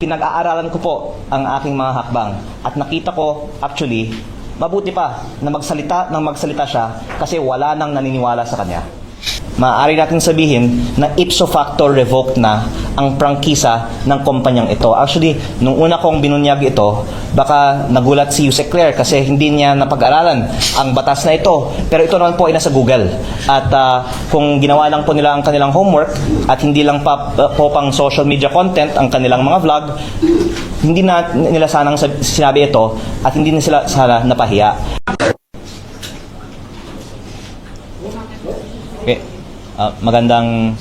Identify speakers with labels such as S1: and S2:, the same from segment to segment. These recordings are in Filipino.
S1: Pinag-aaralan ko po ang aking mga hakbang at nakita ko actually mabuti pa na magsalita siya kasi wala nang naniniwala sa kanya. Maaari natin sabihin na ipso facto revoked na ang prangkisa ng kumpanyang ito. Actually, nung una kong binunyag ito, baka nagulat si Yusek Claire kasi hindi niya napag-aralan ang batas na ito. Pero ito naman po ay nasa Google. At kung ginawa lang po nila ang kanilang homework at hindi lang po pang social media content ang kanilang mga vlog, hindi na nila sanang sinabi ito at hindi na sila sana napahiya. Okay. Magandang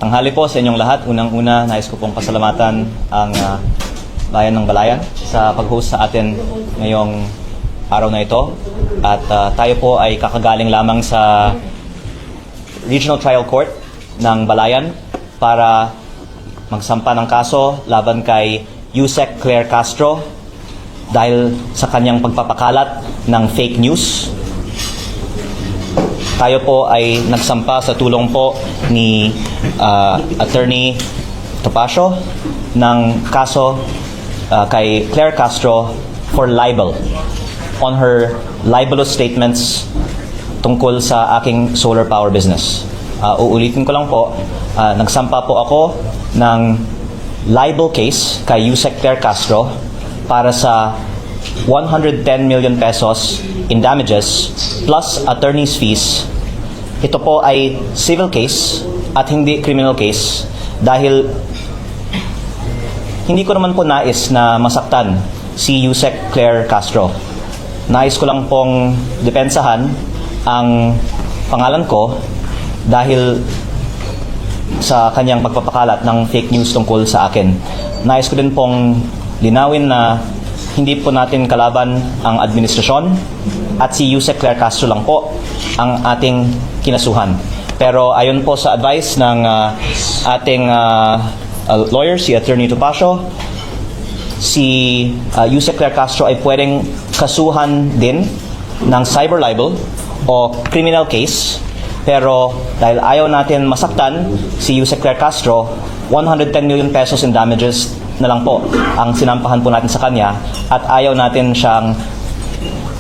S1: tanghali po sa inyong lahat. Unang-una, nais ko pong pasalamatan ang bayan ng Balayan sa pag-host sa atin ngayong araw na ito. At tayo po ay kakagaling lamang sa Regional Trial Court ng Balayan para magsampa ng kaso laban kay Yusek Claire Castro dahil sa kanyang pagpapakalat ng fake news. Tayo po ay nagsampa sa tulong po ni Attorney Topacio ng kaso kay Claire Castro for libel on her libelous statements tungkol sa aking solar power business. Uulitin ko lang po, nagsampa po ako ng libel case kay Yusek Claire Castro para sa 110 million pesos in damages plus attorney's fees. Ito po ay civil case at hindi criminal case dahil hindi ko naman po nais na masaktan si Yusek Claire Castro. Nais ko lang pong depensahan ang pangalan ko dahil sa kanyang pagpapakalat ng fake news tungkol sa akin. Nais ko din pong linawin na hindi po natin kalaban ang administrasyon at si Yusek Claire Castro lang po ang ating kinasuhan. Pero ayon po sa advice ng ating lawyer, si Attorney Topacio, si Yusek Claire Castro ay pwedeng kasuhan din ng cyber libel o criminal case. Pero dahil ayaw natin masaktan si Yusek Claire Castro, 110 million pesos in damages na lang po ang sinampahan po natin sa kanya at ayaw natin siyang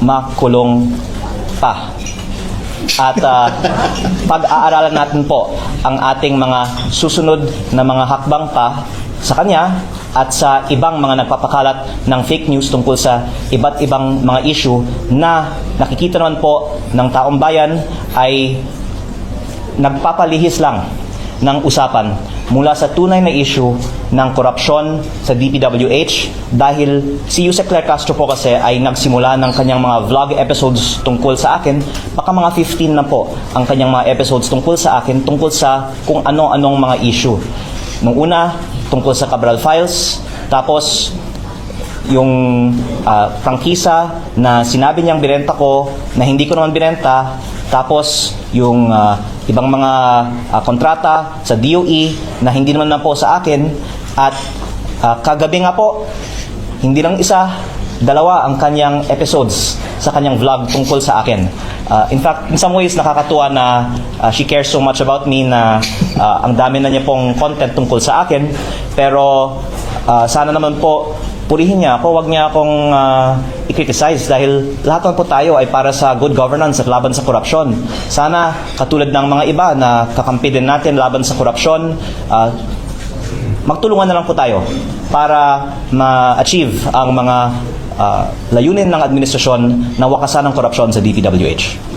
S1: makulong pa. At pag-aaralan natin po ang ating mga susunod na mga hakbang pa sa kanya at sa ibang mga nagpapakalat ng fake news tungkol sa iba't ibang mga issue na nakikita naman po ng taong bayan ay nagpapalihis lang ng usapan mula sa tunay na issue ng korupsyon sa DPWH dahil si Yusek Claire Castro po kasi ay nagsimula ng kanyang mga vlog episodes tungkol sa akin, baka mga 15 na po ang kanyang mga episodes tungkol sa akin, tungkol sa kung ano-anong mga issue. Nung una, tungkol sa Cabral Files, tapos yung prangkisa na sinabi niyang binenta ko na hindi ko naman binenta, tapos yung ibang mga kontrata sa DOE na hindi naman na po sa akin at kagabi nga po, hindi lang isa, dalawa ang kanyang episodes sa kanyang vlog tungkol sa akin. In fact, in some ways, nakakatuwa na she cares so much about me na ang dami na niya pong content tungkol sa akin. Pero sana naman po, purihin niya ako, wag niya akong i-criticize dahil lahat naman po tayo ay para sa good governance at laban sa korupsyon. Sana katulad ng mga iba na kakampi din natin laban sa korupsyon, magtulungan na lang po tayo para ma-achieve ang mga layunin ng administrasyon na wakasan ng korupsyon sa DPWH.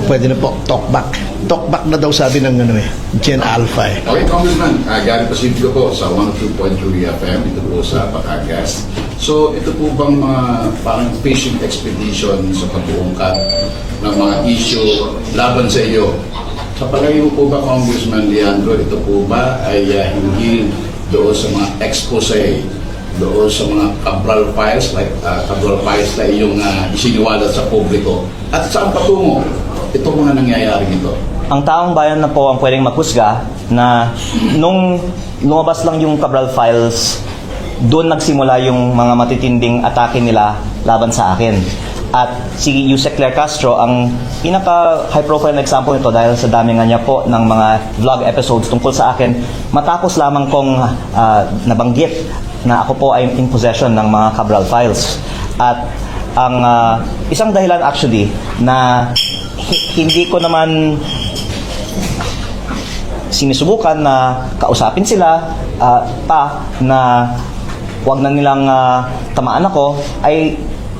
S2: Pwede na po. Talkback. Talkback na daw sabi ng Gen Alpha eh.
S3: Okay, Congressman, Gary Pacifico po sa 102.3 FM, ito po sa Batangas. So, ito po bang mga parang fishing expedition sa pag-uungkat ng mga issue laban sa iyo? Sa palagay mo po ba, Congressman Leandro, ito po ba ay hindi doon sa mga expose, doon sa mga Cabral Files, like Cabral Files na iyong isiniwalat sa publiko? At saan patungo itong mga nangyayari ito?
S1: Ang taong bayan na po ang pwedeng maghusga na nung lumabas lang yung Cabral Files, doon nagsimula yung mga matitinding atake nila laban sa akin. At si Yusek Claire Castro ang pinaka high profile na example nito dahil sa dami nga niya po ng mga vlog episodes tungkol sa akin matapos lamang kong nabanggit na ako po ay in possession ng mga Cabral files. At ang isang dahilan actually na hindi ko naman sinusubukan na kausapin sila na wag na nilang tamaan ako ay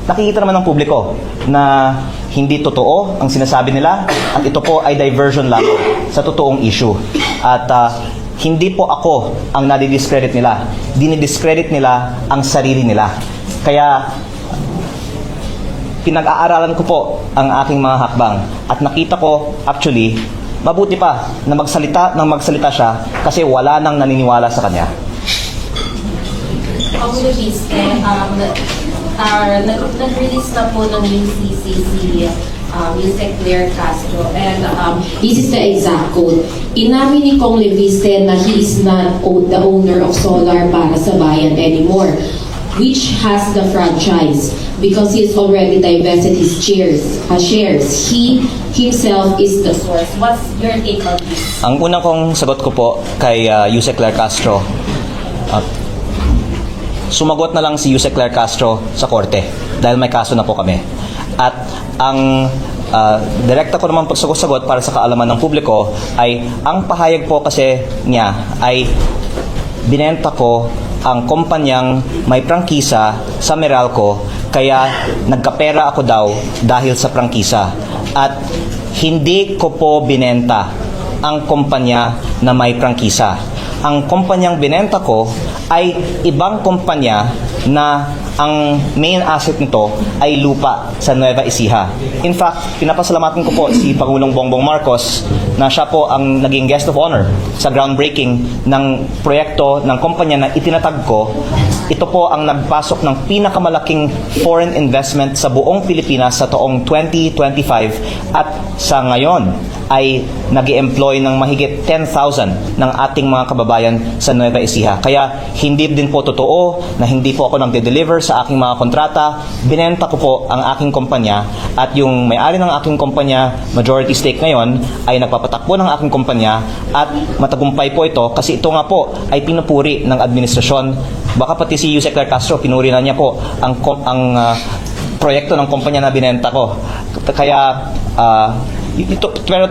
S1: nakikita naman ng publiko na hindi totoo ang sinasabi nila at ito po ay diversion lang sa totoong issue. At hindi po ako ang nadi-discredit nila. Dinidiscredit nila ang sarili nila. Kaya pinag-aaralan ko po ang aking mga hakbang at nakita ko actually mabuti pa na magsalita siya kasi wala nang naniniwala sa kanya.
S4: Release na po ng UCC si Yusek Claire Castro, and this is the exact quote. Inamin ni Kong Leviste na he is not the owner of Solar para sa Bayan anymore, which has the franchise because he has already divested his shares. He himself is the source. What's your take on this?
S1: Ang unang kong sagot ko po kay Yusek Claire Castro, sumagot na lang si Yusek Claire Castro sa korte dahil may kaso na po kami. At ang direkta ko naman pagsagot para sa kaalaman ng publiko ay ang pahayag po kasi niya ay binenta ko ang kumpanyang may prangkisa sa Meralco kaya nagkapera ako daw dahil sa prangkisa. At hindi ko po binenta ang kumpanya na may prangkisa. Ang kumpanyang binenta ko ay ibang kumpanya na ang main asset nito ay lupa sa Nueva Ecija. In fact, pinapasalamatan ko po si Pangulong Bongbong Marcos na siya po ang naging guest of honor sa groundbreaking ng proyekto ng kumpanya na itinatag ko. Ito po ang nagpasok ng pinakamalaking foreign investment sa buong Pilipinas sa taong 2025 at sa ngayon ay nag-employ ng mahigit 10,000 ng ating mga kababayan sa Nueva Ecija. Kaya hindi din po totoo na hindi po ako nagde-deliver sa aking mga kontrata. Binenta ko po ang aking kumpanya at yung may-ari ng aking kumpanya, majority stake ngayon, ay nagpapatakbo ng aking kumpanya at matagumpay po ito kasi ito nga po ay pinupuri ng administrasyon. Baka pati si Yusek Claire Castro, pinuri na niya po ang proyekto ng kumpanya na binenta ko. Kaya pero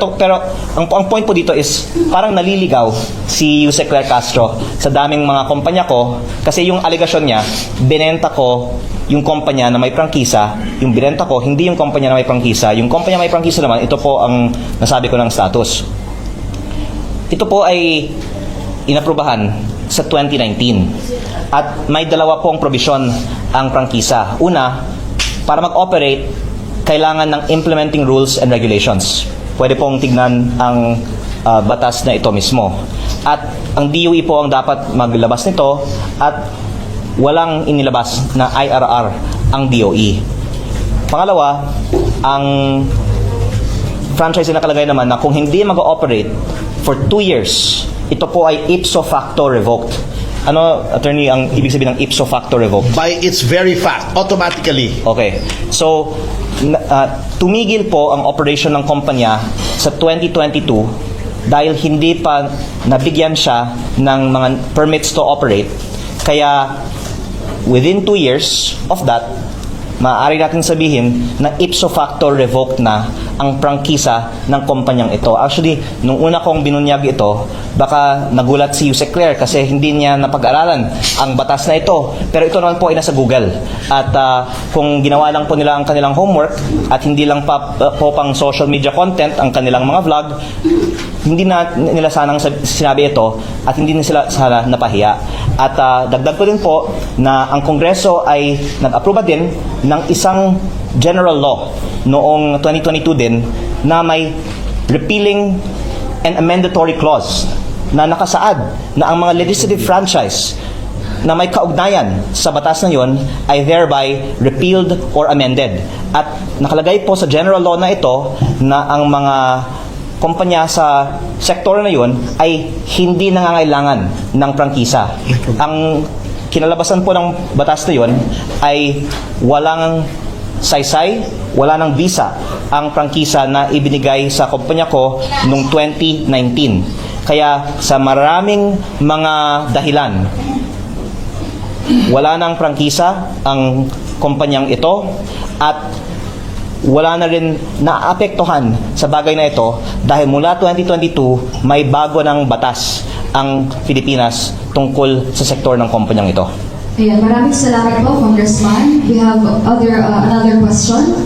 S1: ang point po dito is parang naliligaw si Yusek Claire Castro sa daming mga kumpanya ko kasi yung alegasyon niya, binenta ko yung kumpanya na may prangkisa, yung binenta ko hindi yung kumpanya na may prangkisa. Yung kumpanya may prangkisa naman, ito po ang nasabi ko ng status. Ito po ay inaprubahan sa 2019 at may dalawa pong probisyon ang prangkisa. Una, para mag-operate kailangan ng implementing rules and regulations. Pwede pong tignan ang batas na ito mismo. At ang DOE po ang dapat maglabas nito at walang inilabas na IRR ang DOE. Pangalawa, ang franchise na nakalagay naman na kung hindi mag-ooperate for 2 years, ito po ay ipso facto revoked. Ano, attorney, ang ibig sabihin ng ipso facto revoked?
S2: By its very fact, automatically.
S1: Okay. So, tumigil po ang operation ng kumpanya sa 2022 dahil hindi pa nabigyan siya ng mga permits to operate. Kaya, within 2 years of that, maaari natin sabihin na ipso facto revoked na ang prangkisa ng kumpanyang ito. Actually, nung una kong binunyag ito, baka nagulat si Yusek Claire kasi hindi niya napag-aralan ang batas na ito. Pero ito naman po ay nasa Google. At kung ginawa lang po nila ang kanilang homework at hindi lang po pang social media content ang kanilang mga vlog, hindi na nila sanang sinabi ito at hindi na sila sana napahiya. At dagdag ko din po na ang Kongreso ay nag-aproba din ng isang general law noong 2022 din na may repealing and amendatory clause na nakasaad na ang mga legislative franchise na may kaugnayan sa batas na yon ay thereby repealed or amended. At nakalagay po sa general law na ito na ang mga kumpanya sa sektor na yun ay hindi nangangailangan ng prangkisa. Ang kinalabasan po ng batas na yun ay walang saysay, wala ng visa ang prangkisa na ibinigay sa kumpanya ko noong 2019. Kaya sa maraming mga dahilan, wala nang prangkisa ang kumpanyang ito at wala na rin naapektuhan sa bagay na ito dahil mula 2022 may bago ng batas ang Pilipinas tungkol sa sektor ng kumpanyang ito.
S5: Ayan, maraming salamat po, Congressman. We have another question.